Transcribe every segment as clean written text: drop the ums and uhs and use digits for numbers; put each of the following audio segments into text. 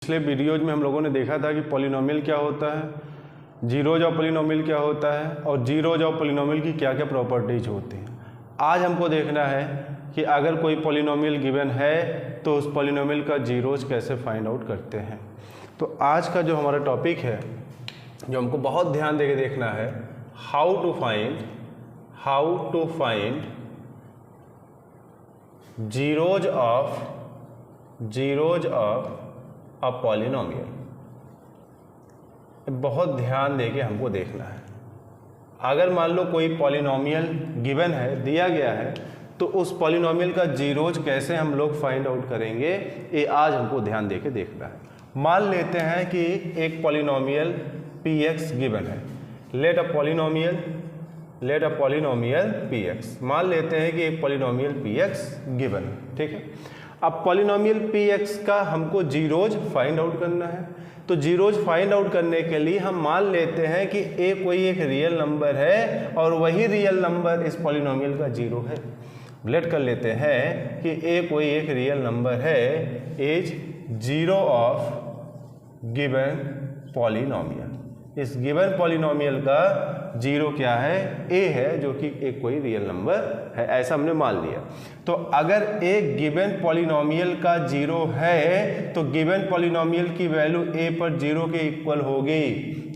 पिछले वीडियोज में हम लोगों ने देखा था कि पॉलिनोमियल क्या होता है, जीरोज ऑफ पॉलिनोमियल क्या होता है और जीरोज ऑफ पॉलिनोमियल की क्या क्या प्रॉपर्टीज होती हैं। आज हमको देखना है कि अगर कोई पॉलिनोमियल गिवन है तो उस पॉलिनोमियल का जीरोज कैसे फाइंड आउट करते हैं। तो आज का जो हमारा टॉपिक है, जो हमको बहुत ध्यान देके देखना है, how to find zeros of a polynomial. बहुत ध्यान देके हमको देखना है। अगर मान लो कोई पॉलिनोमियल गिवन है, दिया गया है, तो उस पॉलिनोमियल का जीरोज कैसे हम लोग फाइंड आउट करेंगे, ये आज हमको ध्यान देके देखना है। मान लेते हैं कि एक पॉलिनोमियल px गिवन है। लेट अ पॉलिनोमियल px, मान लेते हैं कि एक पॉलिनोमियल px गिवन है, ठीक है। अब पॉलिनोमियल px का हमको जीरोज फाइंड आउट करना है। तो जीरोज फाइंड आउट करने के लिए हम मान लेते हैं कि a कोई एक रियल नंबर है और वही रियल नंबर इस पॉलिनोमियल का जीरो है। लेट कर लेते हैं कि a कोई एक रियल नंबर है, is zero of given polynomial. इस गिवन पॉलिनोमियल का जीरो क्या है, a है, जो कि एक कोई रियल नंबर है, ऐसा हमने मान लिया। तो अगर एक गिवन पॉलिनोमियल का जीरो है तो गिवन पॉलिनोमियल की वैल्यू a पर जीरो के इक्वल होगी।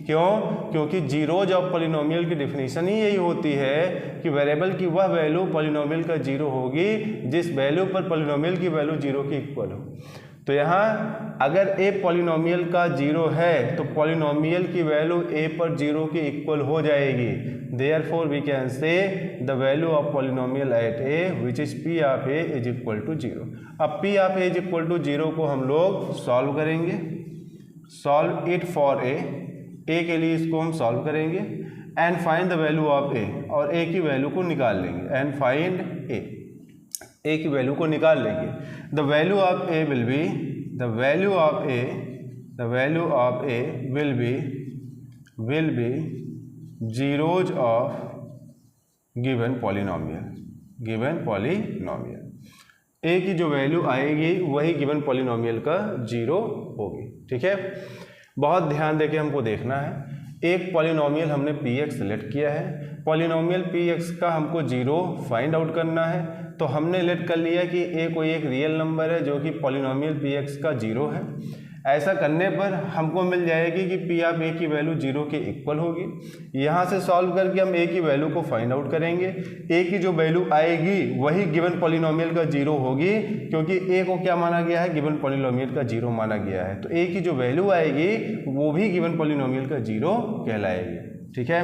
क्यों? क्योंकि जीरोज ऑफ पॉलिनोमियल की डेफिनेशन ही यही होती है कि वेरिएबल की वह वैल्यू पॉलिनोमियल का जीरो होगी जिस वैल्यू पर पॉलिनोमियल की वैल्यू जीरो के इक्वल हो। तो यहाँ अगर a पॉलिनोमियल का जीरो है तो पॉलिनोमियल की वैल्यू a पर जीरो के इक्वल हो जाएगी। Therefore we can say the value of polynomial at a which is p of a is equal to zero. अब p of a is equal to zero को हम लोग solve करेंगे। Solve it for a के लिए इसको हम solve करेंगे and find the value of a, और a की वैल्यू को निकाल लेंगे एंड फाइंड a की वैल्यू को निकाल लेंगे। The value of a will be will be zeros of given polynomial. a की जो वैल्यू आएगी वही गिवन पॉलिनोमियल का जीरो होगी, ठीक है। बहुत ध्यान देके हमको देखना है। एक पॉलिनोमियल हमने px सेलेक्ट किया है, पॉलिनोमियल px का हमको जीरो फाइंड आउट करना है। तो हमने लेट कर लिया कि a कोई एक रियल नंबर है जो कि पॉलिनोमियल px का जीरो है। ऐसा करने पर हमको मिल जाएगी कि p ऑफ a की वैल्यू जीरो के इक्वल होगी। यहाँ से सॉल्व करके हम a की वैल्यू को फाइंड आउट करेंगे। a की जो वैल्यू आएगी वही गिवन पॉलिनोमियल का जीरो होगी, क्योंकि a को क्या माना गया है, गिवन पॉलिनोमियल का जीरो माना गया है। तो a की जो वैल्यू आएगी वो भी गिवन पॉलिनोमियल का जीरो कहलाएगी, ठीक है।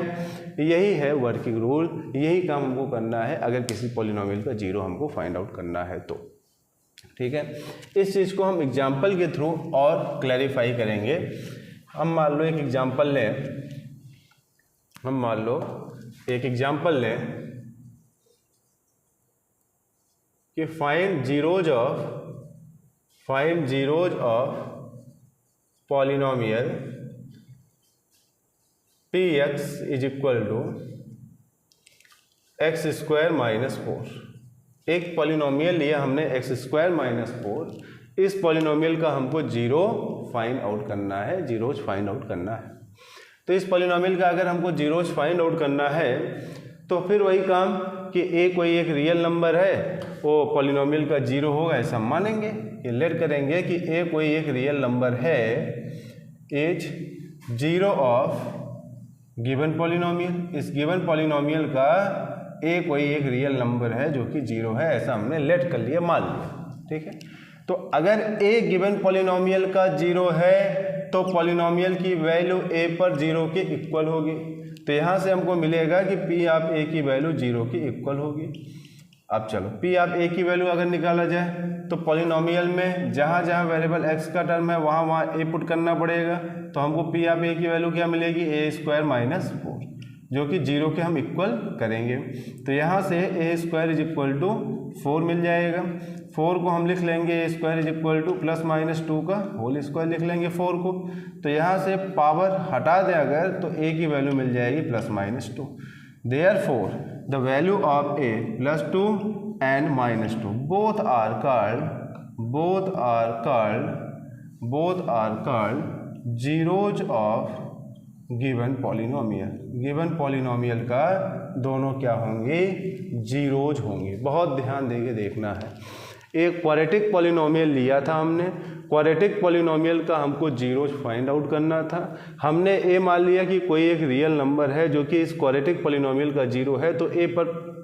यही है वर्किंग रूल, यही काम हमको करना है अगर किसी पॉलिनोमियल का जीरो हमको फाइंड आउट करना है तो, ठीक है। इस चीज़ को हम एग्जाम्पल के थ्रू और क्लैरिफाई करेंगे। हम मान लो एक एग्जाम्पल लें, कि find zeros of polynomial px is equal to x square minus 4। एक पॉलिनोमियल लिया हमने x स्क्वायर माइनस 4। इस पॉलिनोमियल का हमको जीरो फाइंड आउट करना है, जीरोज फाइंड आउट करना है। तो इस पॉलिनोमियल का अगर हमको जीरोज फाइंड आउट करना है तो फिर वही काम कि a कोई एक रियल नंबर है, वो पॉलिनोमियल का जीरो होगा ऐसा हम मानेंगे। ये लेट करेंगे कि a कोई एक रियल नंबर है, is zero of given polynomial. इस गिवन पॉलिनोमियल का a कोई एक रियल नंबर है जो कि जीरो है, ऐसा हमने लेट कर लिया, मान लिया, ठीक है। तो अगर a गिवन पॉलिनोमियल का जीरो है तो पॉलिनोमियल की वैल्यू a पर जीरो के इक्वल होगी। तो यहाँ से हमको मिलेगा कि p ऑफ a की वैल्यू जीरो के इक्वल होगी। अब चलो p ऑफ a की वैल्यू अगर निकाला जाए तो पॉलिनोमियल में जहाँ जहाँ वेरिएबल x का टर्म है वहाँ a पुट करना पड़ेगा। तो हमको p ऑफ a की वैल्यू क्या मिलेगी, a स्क्वायर माइनस 4, जो कि जीरो के हम इक्वल करेंगे। तो यहाँ से a square is equal to 4 मिल जाएगा। 4 को हम लिख लेंगे a square is equal to plus minus 2 का होल स्क्वायर लिख लेंगे 4 को। तो यहाँ से पावर हटा दें अगर तो a की वैल्यू मिल जाएगी plus minus 2। Therefore the value of a plus 2 and minus 2 both are called both are called zeros of given polynomial. Given polynomial का दोनों क्या होंगे, जीरोज होंगे। बहुत ध्यान देके देखना है। एक क्वाड्रेटिक पॉलिनोमियल लिया था हमने, क्वाड्रेटिक पॉलिनोमियल का हमको जीरोज फाइंड आउट करना था। हमने ए मान लिया कि कोई एक रियल नंबर है जो कि इस क्वाड्रेटिक पॉलिनोमियल का जीरो है, तो ए पर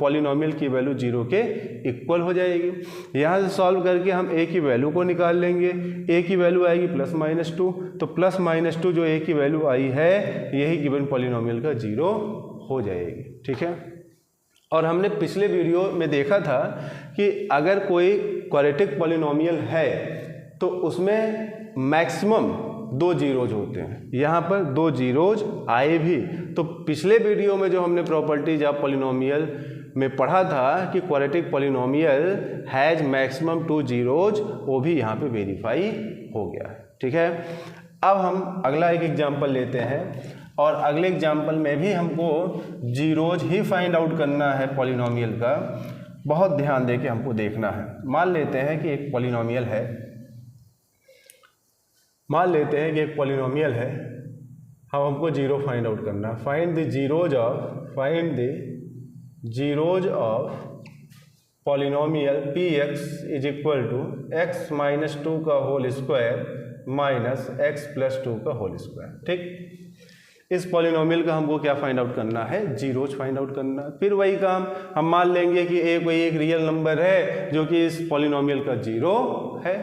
पॉलिनोमियल की वैल्यू जीरो के इक्वल हो जाएगी। यहाँ से सॉल्व करके हम ए की वैल्यू को निकाल लेंगे। ए की वैल्यू आएगी +-2, तो +-2 जो ए की वैल्यू आई है यही गिवन पॉलिनोमियल का जीरो हो जाएगी। ठीक है। और हमने पिछले वीडियो में देखा था कि अगर कोई क्वाड्रेटिक पॉलिनोमियल है तो उसमें मैक्सिमम 2 जीरोज होते हैं। यहाँ पर 2 जीरोज आए भी। तो पिछले वीडियो में जो हमने प्रॉपर्टीज ऑफ पॉलिनोमियल में पढ़ा था कि quadratic polynomial has maximum 2 zeros, वो भी यहाँ पे वेरीफाई हो गया है। ठीक है। अब हम अगला एक एग्जाम्पल लेते हैं और अगले एग्जाम्पल में भी हमको जीरोज ही फाइंड आउट करना है पॉलिनोमियल का। बहुत ध्यान देके हमको देखना है। मान लेते हैं कि एक पॉलिनोमियल है, हमको जीरो फाइंड आउट करना है। Find the zeros of polynomial p x is equal to x-2 का होल स्क्वायर माइनस x+2 का होल स्क्वायर। ठीक। इस पॉलिनोमियल का हमको क्या फाइंड आउट करना है, जीरोज फाइंड आउट करना है। फिर वही काम हम मान लेंगे कि ए कोई एक रियल नंबर है जो कि इस पॉलिनोमियल का जीरो है।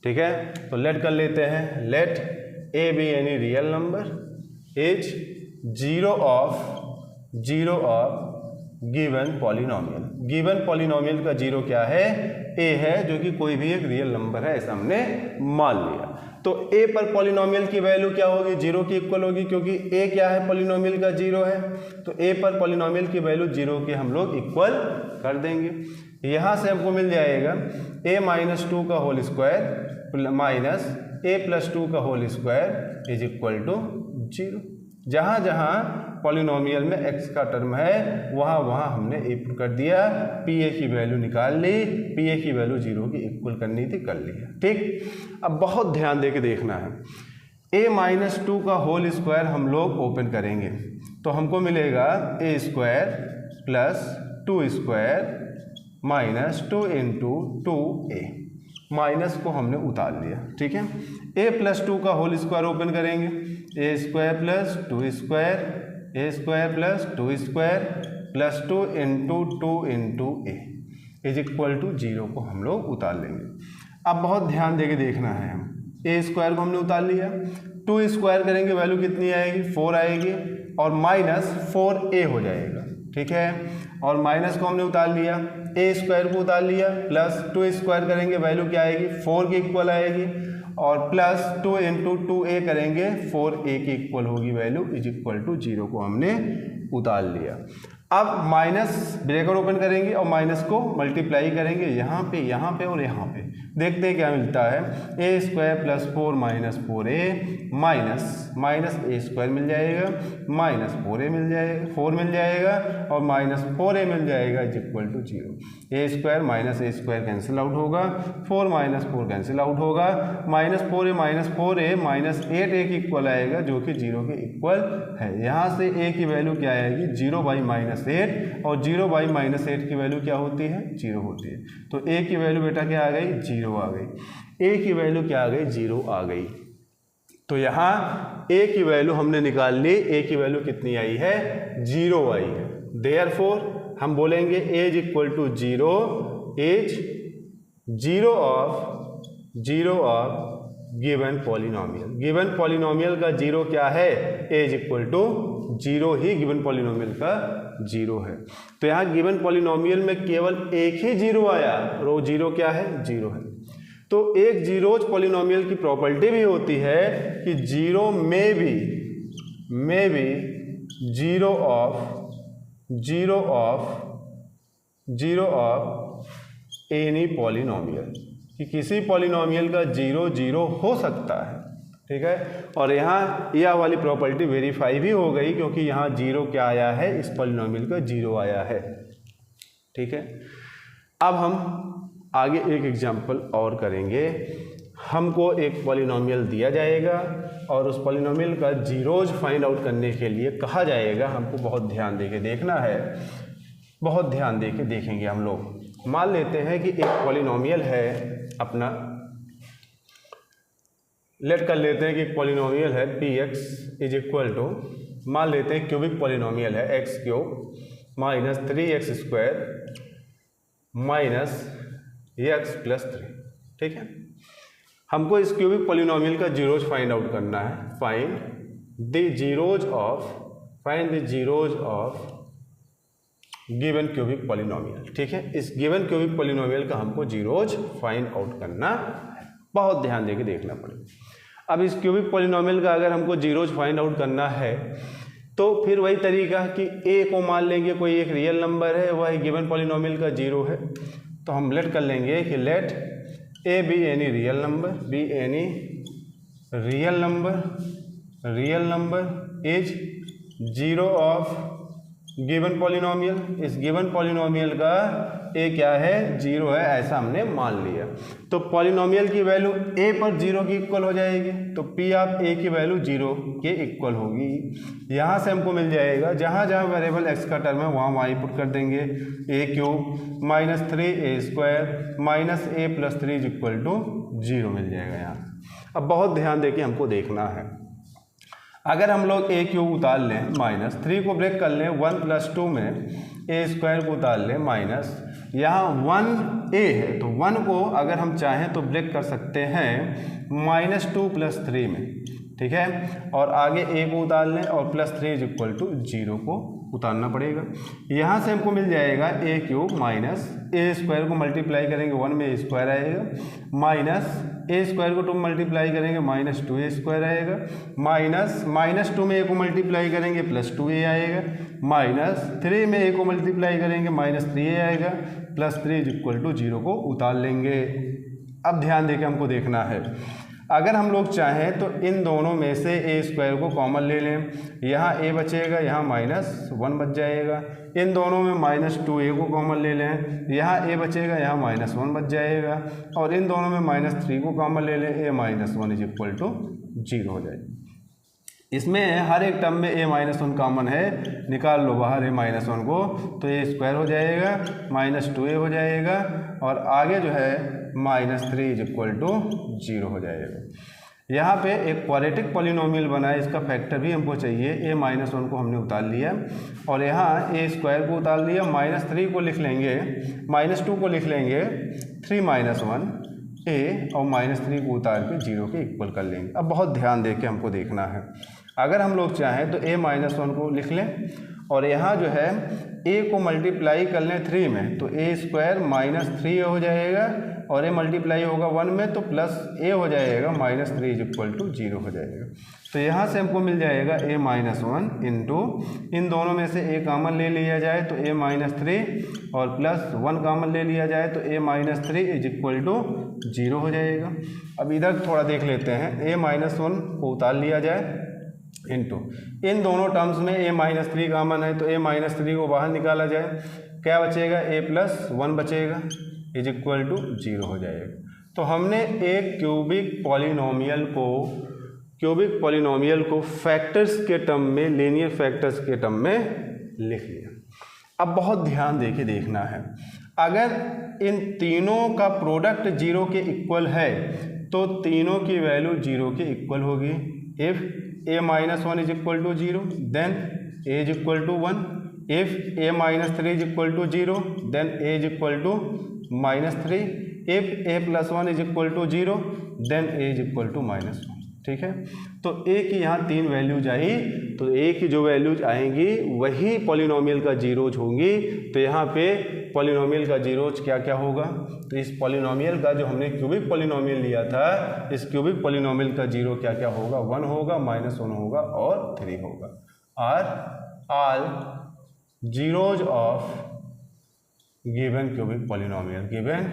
ठीक है। तो लेट कर लेते हैं, let a be any real number is zero of given polynomial. Given polynomial का जीरो क्या है, ए है, जो कि कोई भी एक रियल नंबर है, ऐसा हमने मान लिया। तो ए पर पॉलिनोमियल की वैल्यू क्या होगी, जीरो की इक्वल होगी, क्योंकि ए क्या है, पॉलिनोमियल का जीरो है। तो ए पर पॉलिनोमियल की वैल्यू जीरो के हम लोग इक्वल कर देंगे। यहाँ से हमको मिल जाएगा a-2 का होल स्क्वायर माइनस a+2 का whole square is equal to 0। जहाँ जहाँ पॉलिनोमियल में x का टर्म है वहाँ हमने a पुट कर दिया, पी ए की वैल्यू निकाल ली, पी ए की वैल्यू 0 की इक्वल करनी थी, कर लिया। ठीक। अब बहुत ध्यान दे के देखना है। a-2 का होल स्क्वायर हम लोग ओपन करेंगे तो हमको मिलेगा a square plus 2 square minus 2 into 2a। Minus को हमने उतार लिया। ठीक है। a+2 का होल स्क्वायर ओपन करेंगे, a square plus 2 square, a square plus 2 square plus 2 into a is equal to 0 को हम लोग उतार लेंगे। अब बहुत ध्यान देके देखना है। हम a स्क्वायर को हमने उतार लिया, 2 स्क्वायर करेंगे वैल्यू कितनी आएगी, 4 आएगी, और माइनस 4a हो जाएगा। ठीक है। और माइनस को हमने उतार लिया, a स्क्वायर को उतार लिया, प्लस 2 स्क्वायर करेंगे वैल्यू क्या आएगी, 4 के इक्वल आएगी, और प्लस 2 इंटू 2a करेंगे 4a की इक्वल होगी वैल्यू, इज इक्वल टू 0 को हमने उतार लिया। अब माइनस ब्रैकेट ओपन करेंगे और माइनस को मल्टीप्लाई करेंगे यहाँ पे और यहाँ पे, देखते हैं क्या मिलता है। a square plus 4 minus 4a minus a square मिल जाएगा, माइनस 4 मिल जाएगा और माइनस 4a मिल जाएगा, is equal to 0। a square minus a square cancel out होगा, 4 माइनस 4 कैंसिल आउट होगा, माइनस 4a माइनस 8a की इक्वल आएगा, जो कि 0 के इक्वल है। यहाँ से a की वैल्यू क्या आएगी, 0/-8, और 0/-8 की वैल्यू क्या होती है, 0 होती है। तो a की वैल्यू बेटा क्या आ गई, 0 आ गई। a की वैल्यू क्या आ गई, 0 आ गई। तो यहाँ a की वैल्यू हमने निकाल ली, a की वैल्यू कितनी आई है, 0 आई है। देयरफॉर हम बोलेंगे a is equal to 0 is 0 of given polynomial. Given polynomial का 0 क्या है, a इज इक्वल टू 0 ही गिवन पॉलिनोमियल का 0 है। तो यहाँ गिवन पॉलिनोमियल में केवल एक ही 0 आया, और वो 0 क्या है, 0 है। तो एक जीरोज पॉलिनोमियल की प्रॉपर्टी भी होती है कि 0 में भी 0 ऑफ एनी पॉलिनोमियल, कि किसी पॉलिनोमियल का 0 हो सकता है। ठीक है। और यहाँ यह वाली प्रॉपर्टी वेरीफाई भी हो गई, क्योंकि यहाँ 0 क्या आया है, इस पॉलिनोमियल का 0 आया है। ठीक है। अब हम आगे एक एग्जाम्पल और करेंगे। हमको एक पॉलिनोमियल दिया जाएगा और उस पॉलिनोमियल का जीरोज फाइंड आउट करने के लिए कहा जाएगा। हमको बहुत ध्यान दे के देखना है, बहुत ध्यान दे के देखेंगे हम लोग। मान लेते हैं कि एक पॉलिनोमियल है अपना, लेट कर लेते हैं कि एक पॉलिनोमियल है p x is equal to, मान लेते हैं क्यूबिक पॉलिनोमियल है x cube minus 3x square minus x plus 3। ठीक है, हमको इस क्यूबिक पॉलिनोमियल का जीरोज फाइंड आउट करना है। Find the zeros of given cubic polynomial. ठीक है, इस गिवन क्यूबिक पॉलिनोमियल का हमको जीरोज फाइंड आउट करना है, बहुत ध्यान देके देखना पड़ेगा। अब इस क्यूबिक पॉलिनोमियल का अगर हमको जीरोज फाइंड आउट करना है तो फिर वही तरीका कि ए को मान लेंगे कोई एक रियल नंबर है, वह गिवन पॉलिनोमियल का जीरो है, तो हम लेट कर लेंगे कि let a be any real number is zero of given polynomial. इस गिवन पॉलिनोमियल का ए क्या है, जीरो है, ऐसा हमने मान लिया। तो पॉलिनोमियल की वैल्यू ए पर जीरो की इक्वल हो जाएगी, तो पी ऑफ ए की वैल्यू जीरो के इक्वल होगी। यहाँ से हमको मिल जाएगा, जहाँ जहाँ वेरिएबल एक्स का टर्म है वहाँ वाई पुट कर देंगे, A cube minus 3a square minus a plus 3 is equal to zero मिल जाएगा यहाँ। अब बहुत ध्यान देके हमको देखना है, अगर हम लोग ए क्यूब उतार लें माइनस 3 को ब्रेक कर लें 1 प्लस 2 में ए स्क्वायर को उतार लें माइनस, यहाँ 1 ए है तो 1 को अगर हम चाहें तो ब्रेक कर सकते हैं माइनस 2 प्लस 3 में। ठीक है, और आगे ए को उतार लें और plus 3 is equal to zero को उतारना पड़ेगा। यहाँ से हमको मिल जाएगा a cube minus a square को मल्टीप्लाई करेंगे 1 में ए स्क्वायर आएगा, माइनस ए स्क्वायर को 2 मल्टीप्लाई करेंगे माइनस 2a स्क्वायर आएगा, माइनस 2 में ए को मल्टीप्लाई करेंगे प्लस 2a आएगा, माइनस 3 में ए को मल्टीप्लाई करेंगे माइनस 3a आएगा, plus 3 is equal to zero को उतार लेंगे। अब ध्यान देके हमको देखना है, अगर हम लोग चाहें तो इन दोनों में से ए स्क्वायर को कॉमन ले लें, यहाँ ए बचेगा, यहाँ माइनस 1 बच जाएगा, इन दोनों में माइनस 2a को कॉमन ले लें, यहाँ ए बचेगा, यहाँ माइनस 1 बच जाएगा, और इन दोनों में माइनस 3 को कॉमन ले लें, A minus 1 is equal to zero हो जाएगा। इसमें हर एक टर्म में a माइनस 1 कॉमन है, निकाल लो बाहर a माइनस 1 को, तो a स्क्वायर हो जाएगा माइनस 2a हो जाएगा, और आगे जो है minus 3 is equal to zero हो जाएगा। यहाँ पे एक क्वाड्रेटिक पॉलिनोमियल बना है, इसका फैक्टर भी हमको चाहिए। a माइनस 1 को हमने उतार लिया और यहाँ a स्क्वायर को उतार लिया, माइनस 3 को लिख लेंगे, माइनस 2 को लिख लेंगे 3 माइनस 1 a और माइनस 3 को उतार के जीरो के इक्वल कर लेंगे। अब बहुत ध्यान दे के हमको देखना है, अगर हम लोग चाहें तो a माइनस 1 को लिख लें और यहाँ जो है a को मल्टीप्लाई कर लें 3 में, तो a स्क्वायर माइनस 3 हो जाएगा, और a मल्टीप्लाई होगा 1 में तो प्लस a हो जाएगा, minus 3 is equal to zero हो जाएगा। तो यहाँ से हमको मिल जाएगा a माइनस 1 इंटू, इन दोनों में से a कॉमन ले लिया जाए तो a माइनस 3 और प्लस 1 कॉमन ले लिया जाए तो a minus 3 is equal to zero हो जाएगा। अब इधर थोड़ा देख लेते हैं, a माइनस 1 को उतार लिया जाए इंटू, इन दोनों टर्म्स में a माइनस 3 कॉमन है तो a माइनस 3 को बाहर निकाला जाए, क्या बचेगा, a प्लस 1 बचेगा इज इक्वल टू जीरो हो जाएगा। तो हमने एक क्यूबिक पॉलिनोमियल को फैक्टर्स के टर्म में, लीनियर फैक्टर्स के टर्म में लिख लिया। अब बहुत ध्यान देके देखना है, अगर इन तीनों का प्रोडक्ट जीरो के इक्वल है तो तीनों की वैल्यू जीरो के इक्वल होगी। If a minus 1 is equal to zero then a is equal to 1, if a minus 3 is equal to zero then a is equal to minus 3, if a plus 1 is equal to zero then a is equal to minus 1। ठीक है, तो a की यहाँ 3 values आई, तो a की जो values आएंगी वही पॉलिनोमियल का जीरोज होंगी। तो यहाँ पे पॉलिनोमियल का जीरोज क्या क्या होगा, तो इस पॉलिनोमियल का जो हमने क्यूबिक पॉलिनोमियल लिया था, इस क्यूबिक पॉलिनोमियल का जीरो क्या क्या होगा, 1 होगा, माइनस 1 होगा और 3 होगा। Are all zeros of given cubic polynomial, given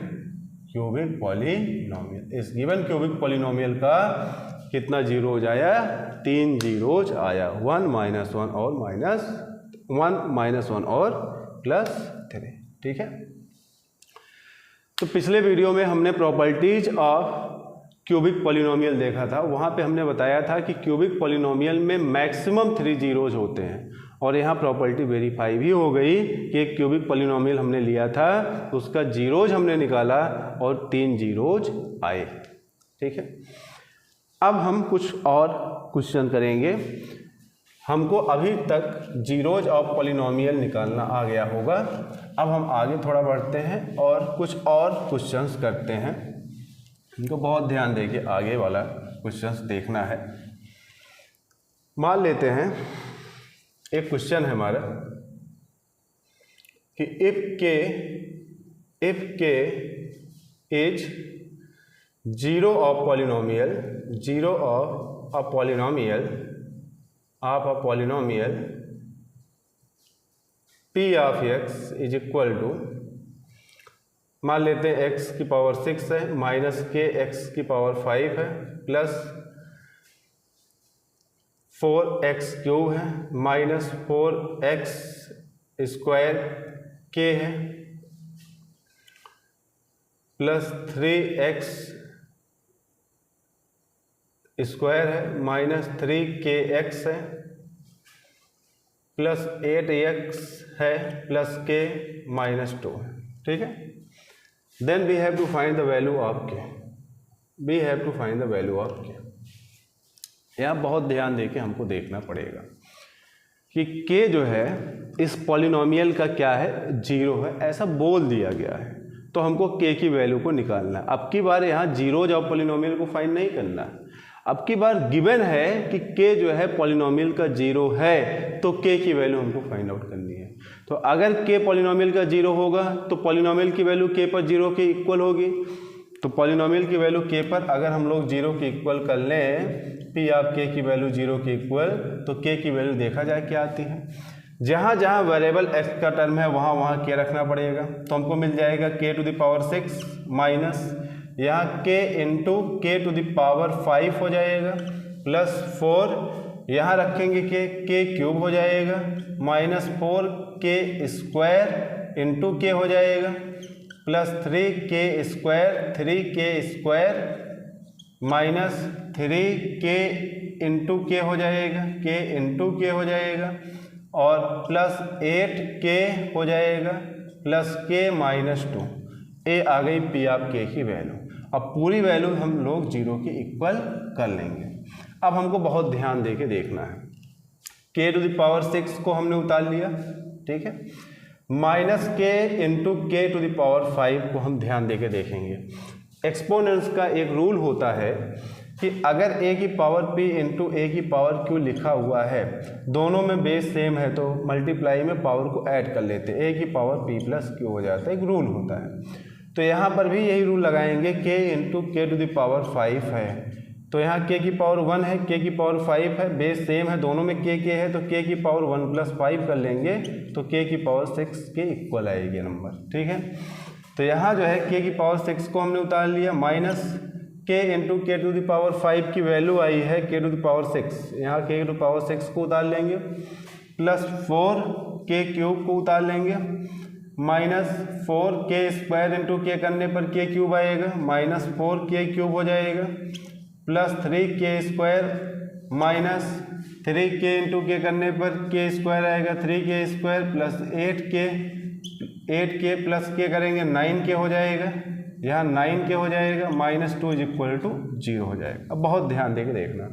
cubic polynomial. इस गिवन क्यूबिक पॉलिनोमियल का कितना जीरोज आया, 3 जीरोज आया, 1 माइनस 1 और माइनस 1 माइनस 1 और प्लस 3। ठीक है, तो पिछले वीडियो में हमने प्रॉपर्टीज ऑफ क्यूबिक पॉलिनोमियल देखा था, वहाँ पे हमने बताया था कि क्यूबिक पॉलिनोमियल में मैक्सिमम 3 जीरोज होते हैं, और यहाँ प्रॉपर्टी वेरीफाई भी हो गई कि एक क्यूबिक पॉलिनोमियल हमने लिया था, उसका जीरोज हमने निकाला और 3 जीरोज आए। ठीक है, अब हम कुछ और क्वेश्चन करेंगे। हमको अभी तक जीरोज ऑफ पॉलिनोमियल निकालना आ गया होगा। अब हम आगे थोड़ा बढ़ते हैं और कुछ और क्वेश्चंस करते हैं। इनको बहुत ध्यान देके आगे वाला क्वेश्चंस देखना है। मान लेते हैं एक क्वेश्चन है हमारा कि if k is zero of polynomial p of x is equal to, मान लेते हैं x की पावर 6 है माइनस के x की पावर 5 है प्लस 4x क्यूब है माइनस 4x स्क्वायर k है प्लस 3x स्क्वायर है माइनस 3kx है प्लस 8x है प्लस k माइनस 2 है। ठीक है, then we have to find the value of k। यहाँ बहुत ध्यान देके हमको देखना पड़ेगा कि k जो है इस पॉलिनोमियल का क्या है, जीरो है, ऐसा बोल दिया गया है, तो हमको k की वैल्यू को निकालना है। अब की बार यहाँ जीरोज ऑफ पॉलिनोमियल को फाइंड नहीं करना है, अब की बार गिवन है कि k जो है पॉलिनोमियल का जीरो है, तो k की वैल्यू हमको फाइंड आउट करनी है। तो अगर k पॉलिनोमियल का जीरो होगा तो पॉलिनोमियल की वैल्यू k पर जीरो के इक्वल होगी। तो पॉलिनोमियल की वैल्यू k पर अगर हम लोग जीरो के इक्वल कर लें, p ऑफ k की वैल्यू जीरो के इक्वल, तो k की वैल्यू देखा जाए क्या आती है। जहाँ जहाँ वेरिएबल x का टर्म है वहाँ वहाँ k रखना पड़ेगा, तो हमको मिल जाएगा k to the power 6 minus यहाँ k into k to the power 5 हो जाएगा प्लस 4 यहाँ रखेंगे k क्यूब हो जाएगा minus 4k square into k हो जाएगा plus 3k square minus 3k into k हो जाएगा, k इंटू k हो जाएगा और प्लस 8k हो जाएगा प्लस k माइनस 2। ए आ गई p ऑफ k की वैल्यू। अब पूरी वैल्यू हम लोग जीरो के इक्वल कर लेंगे। अब हमको बहुत ध्यान देके देखना है, k टू द पावर 6 को हमने उतार लिया, ठीक है, minus k into k to the power 5 को हम ध्यान देके देखेंगे। एक्सपोनेंट्स का एक रूल होता है कि अगर a की पावर p इंटू a की पावर q लिखा हुआ है, दोनों में बेस सेम है, तो मल्टीप्लाई में पावर को ऐड कर लेते हैं, a की पावर p प्लस q हो जाता है, एक रूल होता है। तो यहाँ पर भी यही रूल लगाएंगे, k into k to the power 5 है, तो यहाँ k की पावर 1 है, k की पावर 5 है, बेस सेम है, दोनों में k है, तो k की पावर 1 प्लस 5 कर लेंगे, तो k की पावर 6 के इक्वल आएगी नंबर। ठीक है, तो यहाँ जो है k की पावर 6 को हमने उतार लिया, minus k into k to the power 5 की वैल्यू आई है k टू द पावर 6, यहाँ k टू द पावर 6 को उतार लेंगे, प्लस 4k क्यूब को उतार लेंगे, minus 4k square into k करने पर k क्यूब आएगा, माइनस 4k क्यूब हो जाएगा, plus 3k square minus 3k into k करने पर k स्क्वायर आएगा, 3k square plus 8k plus k करेंगे 9k हो जाएगा, यहाँ 9k हो जाएगा, माइनस 2 इज इक्वल टू 0 हो जाएगा। अब बहुत ध्यान देके देखना,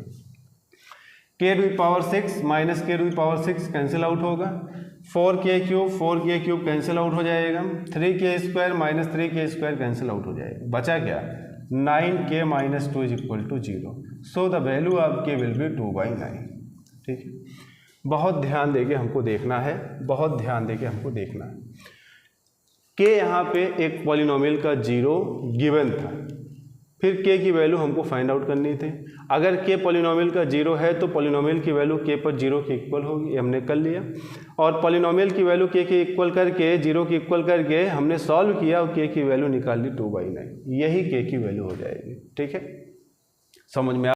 k to the power 6 minus k to the power 6 cancel out होगा, 4k क्यूब कैंसिल आउट हो जाएगा, 3k square minus 3k square cancel out हो जाएगा, बचा क्या, 9k minus 2 is equal to 0। So the value of k will be 2/9। ठीक है, बहुत ध्यान देके हमको देखना है, बहुत ध्यान देके हमको देखना है। k यहाँ पे एक पॉलिनोमियल का जीरो गिवन था, फिर k की वैल्यू हमको फाइंड आउट करनी थी। अगर k पॉलिनोमियल का जीरो है तो पॉलिनोमियल की वैल्यू k पर जीरो के इक्वल होगी, ये हमने कर लिया, और पॉलिनोमियल की वैल्यू k के इक्वल करके, जीरो के इक्वल करके हमने सॉल्व किया और k की वैल्यू निकाल ली 2/9, यही k की वैल्यू हो जाएगी। ठीक है, समझ में